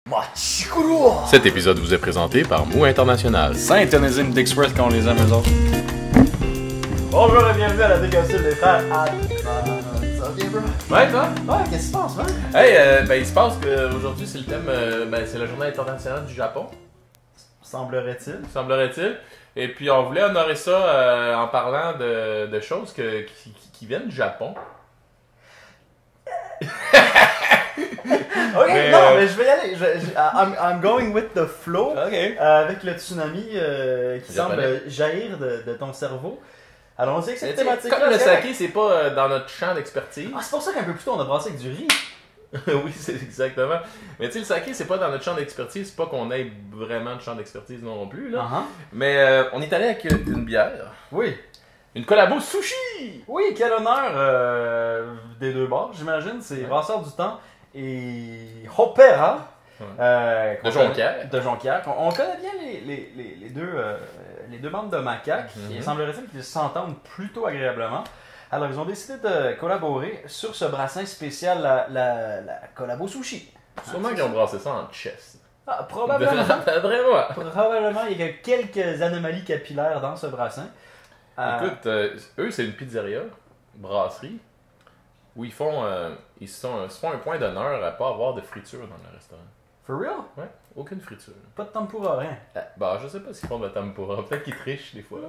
Machikuru! Cet épisode vous est présenté par Mou International. Saint-Onésime d'Express quand on les aime eux autres. Bonjour et bienvenue à la dégustation des frères Ad. Ça va bien, bro? Ouais, toi? Ouais, qu'est-ce qui se passe, man? Hey, il se passe qu'aujourd'hui c'est le thème, c'est la journée internationale du Japon, Semblerait-il. semblerait-il. Et puis on voulait honorer ça en parlant de choses qui viennent du Japon. Ok, Mais, non, mais je vais y aller. I'm going with the flow. Ok. Avec le tsunami qui Japonais. semble jaillir de ton cerveau. Allons-y avec cette Mais tu sais, thématique-là. comme le c'est saké, c'est pas dans notre champ d'expertise. Ah, c'est pour ça qu'un peu plus tôt on a brassé avec du riz. Oui, c'est exactement. Mais tu sais, le saké, c'est pas dans notre champ d'expertise. C'est pas qu'on ait vraiment de champ d'expertise non plus, là. Uh-huh. Mais on est allé avec une bière. Oui. Une collabo sushi! Oui, quel honneur des deux bords, j'imagine. C'est Ouais. Brasseur du Temps et Opera. Ouais. De Jonquière. De Jonquière. On connaît bien les deux membres de Macaque. Mhm. Il semblerait-il qu'ils s'entendent plutôt agréablement. Alors, ils ont décidé de collaborer sur ce brassin spécial, la collabo sushi. Sûrement qu'ils ont brassé ça en chess. Ah, probablement. Vraiment. Probablement, il y a quelques anomalies capillaires dans ce brassin. Écoute, eux, c'est une pizzeria, brasserie, où ils se font un point d'honneur à pas avoir de friture dans le restaurant. For real? Ouais, aucune friture. Pas de tempura, rien. Bah, je sais pas s'ils font de la tempura. Peut-être qu'ils trichent des fois.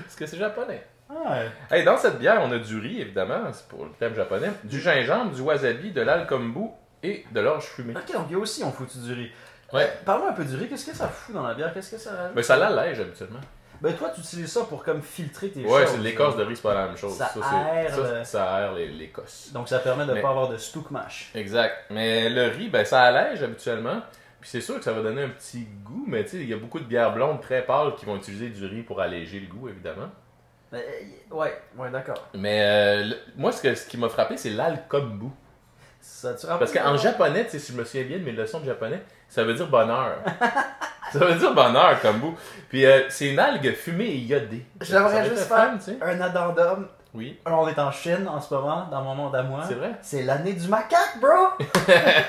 Parce que c'est japonais. Ah, Hey, dans cette bière, on a du riz, évidemment, c'est pour le thème japonais, du gingembre, du wasabi, de l'alkombu et de l'orge fumée. ok, donc il y a aussi, on fout du riz. Ouais. Parle-moi un peu du riz, qu'est-ce que ça fout dans la bière? Qu'est-ce que ça rajoute? Mais ça l'allège habituellement. Ben toi, tu utilises ça pour comme filtrer tes Ouais, choses. c'est l'écorce de riz, c'est pas la même chose. Ça c'est- aère le- ça aère l'écosse. Donc ça permet de Mais- pas avoir de stook mash. Exact. Mais le riz, ben ça allège habituellement. Puis c'est sûr que ça va donner un petit goût, mais tu sais, il y a beaucoup de bières blondes très pâles qui vont utiliser du riz pour alléger le goût, évidemment. Ouais, d'accord. Mais moi, ce qui m'a frappé, c'est l'alkombu. Ça, tu Parce qu'en japonais, tu sais, si je me souviens bien de mes leçons de japonais, ça veut dire bonheur. Ça veut dire bonheur, kombu. Puis c'est une algue fumée et iodée. Ça J'aimerais va juste être faire fun, tu sais. un addendum. Oui, On est en Chine en ce moment, dans mon monde à moi. c'est vrai. C'est l'année du macaque, bro!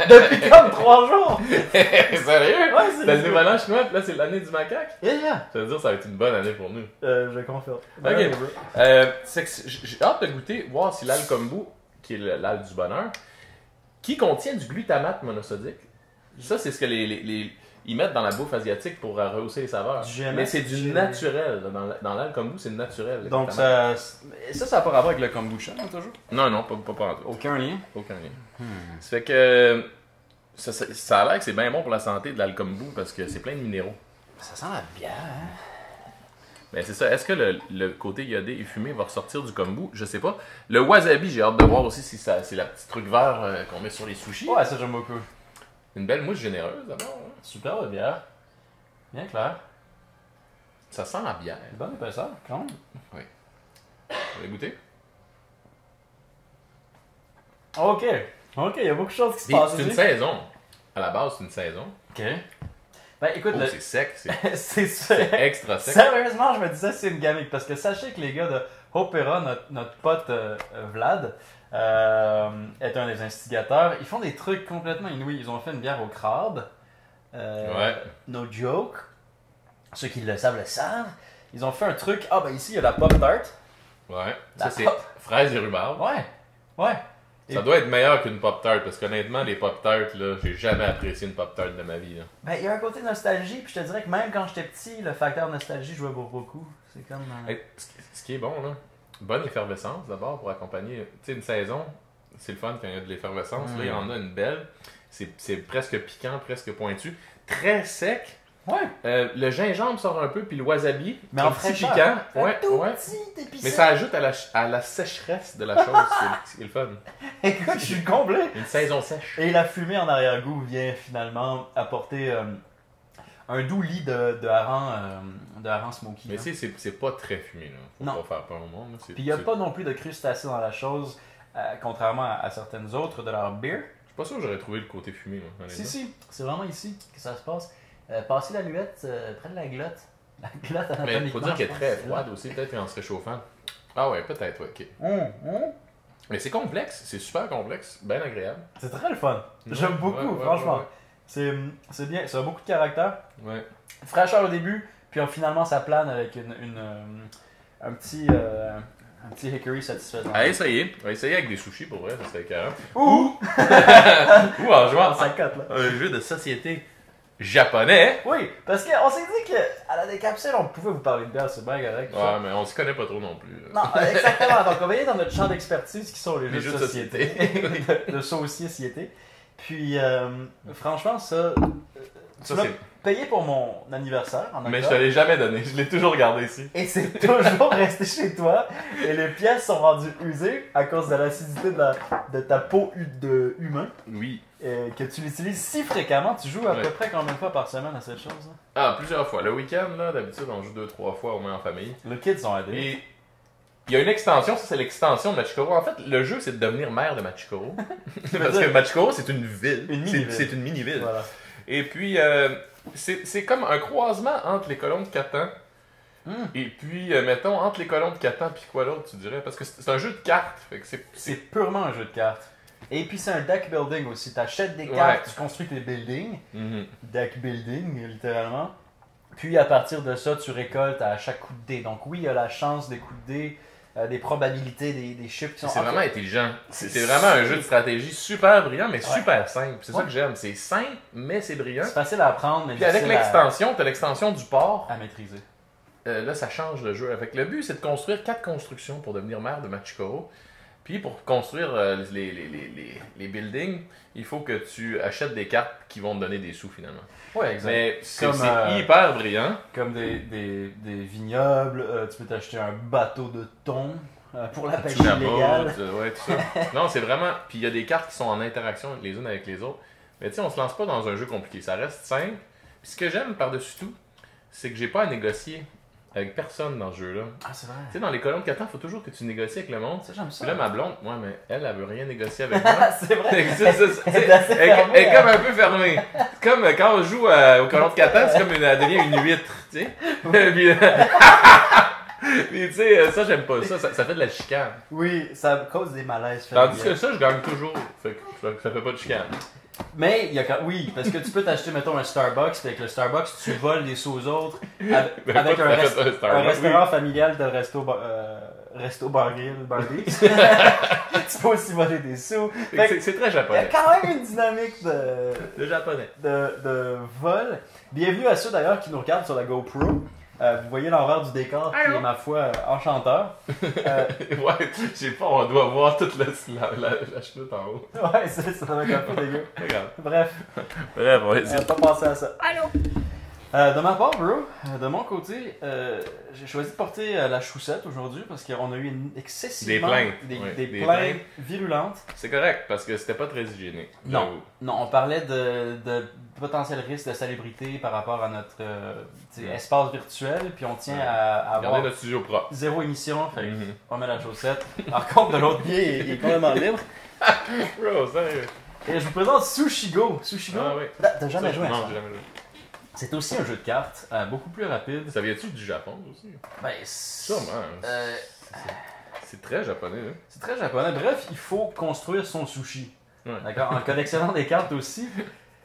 Depuis comme 3 jours! Sérieux? Ouais, C'est le nouvel an chinois, puis là, c'est l'année du macaque. Yeah! Ça veut dire que ça va être une bonne année pour nous. Je confirme. Ok. C'est que j'ai hâte de goûter, voir si l'alkombu, qui est l'algue du bonheur, qui contient du glutamate monosodique. Ça, c'est ce que ils mettent dans la bouffe asiatique pour rehausser les saveurs. Du GMS, Mais c'est du du- naturel. Dans l'alkombu, c'est naturel. le Donc glutamate. ça n'a pas rapport avec le kombucha, toujours? Non, pas en tout. Aucun lien. Aucun lien. Ça fait que ça a l'air que c'est bien bon pour la santé de l'alkombu parce que c'est plein de minéraux. Ça sent la bière, hein? Mais c'est ça. Est-ce que le côté iodé et fumé va ressortir du kombu? Je sais pas. Le wasabi, j'ai hâte de voir aussi si c'est la petite truc vert qu'on met sur les sushis. Ouais, ça j'aime beaucoup. Une belle mousse généreuse d'abord. Hein. Super de bière. Bien clair. Ça sent la bière. Bonne épaisseur, quand même. Vous allez goûter? Ok, il y a beaucoup de choses qui se Puis, passent c'est une ici. saison. À la base, c'est une saison. Ok. Ben écoute, Oh, c'est sec. C'est c'est extra sec. Sérieusement, je me disais c'est une gamique parce que sachez que les gars de Opera, notre pote Vlad, est un des instigateurs. Ils font des trucs complètement inouïs. Ils ont fait une bière au crabe. Ouais. No joke. Ceux qui le savent le savent. Ils ont fait un truc. Ah ben ici il y a la Pop Tart. Ouais. La Ça, c'est pop. fraise et rhubarbe. Ouais. Ça doit être meilleur qu'une Pop-Tart parce qu'honnêtement, les Pop-Tarts, là, j'ai jamais apprécié une Pop-Tart de ma vie. Là. Ben il y a un côté nostalgie. Puis je te dirais que même quand j'étais petit, le facteur nostalgie jouait beaucoup. C'est comme. Hey, ce qui est bon, là, bonne effervescence d'abord pour accompagner. Tu sais, une saison, c'est le fun quand il y a de l'effervescence. Là, il y en a une belle. C'est presque piquant, presque pointu. Très sec. Ouais. Le gingembre sort un peu, puis le wasabi. Mais un en petit fraîcheur. piquant. Un Ouais, tout ouais. petit épicé. Mais ça ajoute à la sécheresse de la chose, c'est le fun. Écoute, je suis comblé. Une saison sèche. Et la fumée en arrière-goût vient finalement apporter un doux lit de hareng smoky. Mais là. tu sais, c'est pas très fumé, là. Faut Non. pas faire peur au monde. Là. Puis il n'y a pas non plus de crustacés dans la chose, contrairement à certaines autres de leur beer. Je suis pas sûr que j'aurais trouvé le côté fumé, moi. Si, c'est vraiment ici que ça se passe. Passer la luette près de la glotte. La glotte Mais il faut anatomiquement, dire qu'elle est je très pense, froide aussi, peut-être en se réchauffant. Ah ouais, peut-être, ouais, ok. Mais c'est complexe, c'est super complexe, bien agréable. C'est très le fun. J'aime beaucoup, Ouais, franchement. ouais. C'est bien, ça a beaucoup de caractère. Ouais. Fraîcheur au début, puis finalement ça plane avec un petit hickory satisfaisant. À essayer. On va essayer avec des sushis pour vrai, ça serait carré. Ou Ou en jouant ça cote là. un jeu de société japonais. Oui, parce qu'on s'est dit qu'à la décapsule, on pouvait vous parler de bière, c'est bien correct. tout ça. Ouais, mais on se connaît pas trop non plus. Non, exactement. Donc, on va y aller dans notre champ d'expertise qui sont les Les jeux jeux de de société. de société. Puis, franchement, ça, Ça, tu l'as c'est... payé pour mon anniversaire en Mais je octobre. te l'ai jamais donné, je l'ai toujours gardé ici. Et c'est toujours resté chez toi. Et les pièces sont rendues usées à cause de l'acidité de ta peau de humain. Oui. Que tu l'utilises si fréquemment. Tu joues à Ouais. peu près combien de fois par semaine à cette chose? Hein? Ah, plusieurs fois. Le week-end, là, d'habitude, on joue 2-3 fois au moins en famille. Le kids sont aidés. Et il y a une extension, ça c'est l'extension de Machikoro. En fait, le jeu c'est de devenir maire de Machikoro. Parce que Machikoro c'est une ville. Une mini-ville. C'est une mini-ville. Voilà. Et puis, c'est comme un croisement entre les colons de Catan et puis, mettons, entre les colons de Catan puis quoi d'autre, tu dirais? Parce que c'est un jeu de cartes. Fait que C'est purement un jeu de cartes. Et puis c'est un deck building aussi. Tu achètes des cartes, tu construis tes buildings. Mhm. Deck building, littéralement. Puis à partir de ça, tu récoltes à chaque coup de dé. Donc oui, il y a la chance des coups de dé, des probabilités, des chiffres qui sont... C'est en vraiment fait, intelligent. C'est vraiment un jeu de stratégie super brillant, mais Ouais. super simple. C'est Ouais. ça que j'aime. C'est simple, mais c'est brillant. c'est facile à apprendre, mais Puis avec difficile l'extension, t'as l'extension du port. à maîtriser. Là, ça change le jeu. Avec le but, c'est de construire 4 constructions pour devenir maire de Machikoro. Puis pour construire les buildings, il faut que tu achètes des cartes qui vont te donner des sous finalement. Ouais, exact. Mais c'est Comme, hyper brillant. Comme des vignobles, tu peux t'acheter un bateau de thon pour la pêche Tu la illégale. bottes, ouais, tout ça. Non, c'est vraiment. Puis il y a des cartes qui sont en interaction les unes avec les autres. Mais tu sais, on se lance pas dans un jeu compliqué. Ça reste simple. Puis ce que j'aime par-dessus tout, c'est que j'ai pas à négocier avec personne dans ce jeu-là. Ah, c'est vrai. Tu sais, dans les colons de Catan, il faut toujours que tu négocies avec le monde. Ça, j'aime ça. Puis là, ma blonde, ouais, mais elle veut rien négocier avec moi. c'est vrai. Elle est assez fermée, est comme hein. un peu fermée. C'est comme quand on joue au colon de Catan, c'est comme elle devient une huître, tu sais. Puis, puis, tu sais, ça, j'aime pas ça. Ça fait de la chicane. Oui, ça cause des malaises Tandis que familiales. ça, je gagne toujours. Fait que ça fait pas de chicane. Mais il y a oui, parce que tu peux t'acheter, mettons, un Starbucks, puis avec le Starbucks, tu voles les sous aux autres avec, Mais avec pas un, tout à fait un un Starbucks, restaurant familial de Resto Bar Grill, Barbies. Tu peux aussi voler des sous. Oui. Fait que C'est très il y a japonais. quand même une dynamique Le japonais. de vol. Bienvenue à ceux d'ailleurs qui nous regardent sur la GoPro. Vous voyez l'envers du décor qui est, ma foi, enchanteur. Ouais, j'ai pas, on doit voir toute la chenoute en haut. Ouais, ça va être un peu dégueu. Regarde. Bref, Bref, on va on essayer. va pas penser à ça. Allô? De ma part, bro, de mon côté, j'ai choisi de porter la choussette aujourd'hui parce qu'on a eu excessivement Des plaintes. des Ouais, plaintes des virulentes. C'est correct parce que c'était pas très hygiénique. Non. j'avoue. Non, on parlait de potentiel risque de salubrité par rapport à notre espace virtuel, puis on tient Ouais. à avoir Regardez notre studio propre. zéro émission, fait Mhm. on met la chaussette. Par contre, de l'autre pied, il est complètement libre. Bro, sérieux. Et je vous présente Sushigo. Sushigo, Ah oui. t'as jamais joué à Non, ça? j'ai jamais joué. C'est aussi un jeu de cartes, beaucoup plus rapide. Ça vient-tu du Japon aussi? Ben, Sûrement. C'est très japonais, hein? c'est très japonais. Bref, il faut construire son sushi. Ouais. D'accord? En collectionnant des cartes aussi.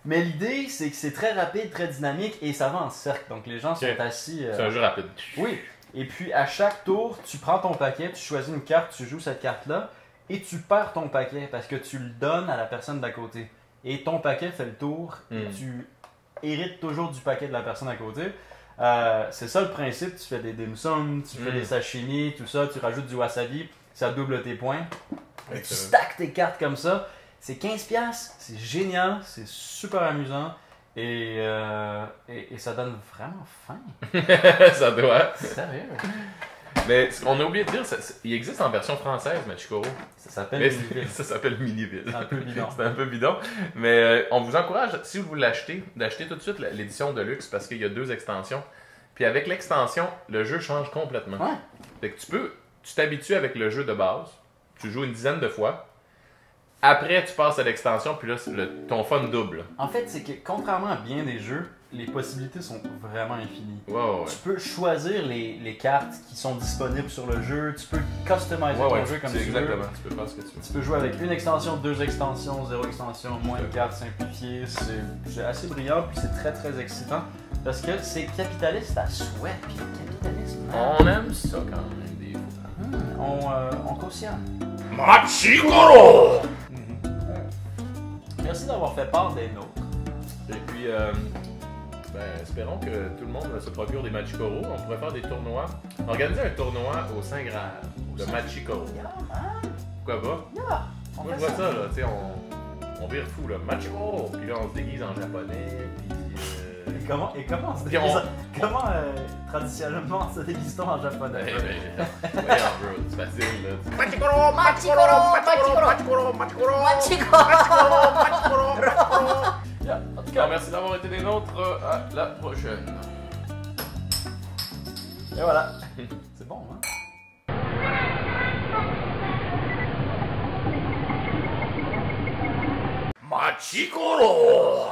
Mais l'idée, c'est que c'est très rapide, très dynamique et ça va en cercle. Donc les gens sont Ok. assis. C'est un jeu rapide. Oui. Et puis à chaque tour, tu prends ton paquet, tu choisis une carte, tu joues cette carte-là et tu perds ton paquet parce que tu le donnes à la personne d'à côté. Et ton paquet fait le tour et tu hérites toujours du paquet de la personne à côté. C'est ça le principe. Tu fais des dim sum, tu fais des sashimi, tout ça, tu rajoutes du wasabi, ça double tes points. Et tu Excellent. stacks tes cartes comme ça. C'est 15$, c'est génial, c'est super amusant et ça donne vraiment faim. Ça doit. Sérieux. Mais on a oublié de dire, il existe en version française, Machikoro. Ça s'appelle Mais Miniville. ça s'appelle Miniville. C'est un peu bidon. C'est un peu bidon. Mais on vous encourage, si vous l'achetez, d'acheter tout de suite l'édition de luxe parce qu'il y a 2 extensions. Puis avec l'extension, le jeu change complètement. Ouais. Fait que tu t'habitues avec le jeu de base, tu joues une dizaine de fois. Après, tu passes à l'extension, puis là, ton fun double. En fait, c'est que contrairement à bien des jeux, les possibilités sont vraiment infinies. Ouais. Tu peux choisir les cartes qui sont disponibles sur le jeu, tu peux customiser ton jeu comme tu veux. Exactement, tu peux faire ce que tu veux. Tu peux jouer avec une extension, 2 extensions, 0 extension, moins de cartes simplifiées. C'est assez brillant, puis c'est très très excitant. Parce que c'est capitaliste à souhait, puis le capitalisme. On aime ça quand même, des fois. On cautionne. Machikoro! Merci d'avoir fait part des nôtres. Et puis, espérons que tout le monde se procure des Machikoro. On pourrait faire des tournois. Organiser un tournoi au Saint-Graal, de Machikoro. Pourquoi pas? Moi, je vois ça, là, tu sais, on vire fou, là. Machikoro! Puis là, on se déguise en japonais, puis... Comment on se Puis déguise? Comment, traditionnellement, on se déguise-t-on en japonais? Voyons, bro, c'est facile, là. Machikoro, Machikoro, Machikoro, Machikoro, Machikoro. En tout cas, Merci d'avoir été des nôtres. À la prochaine. et voilà. C'est bon, hein? Machikoro!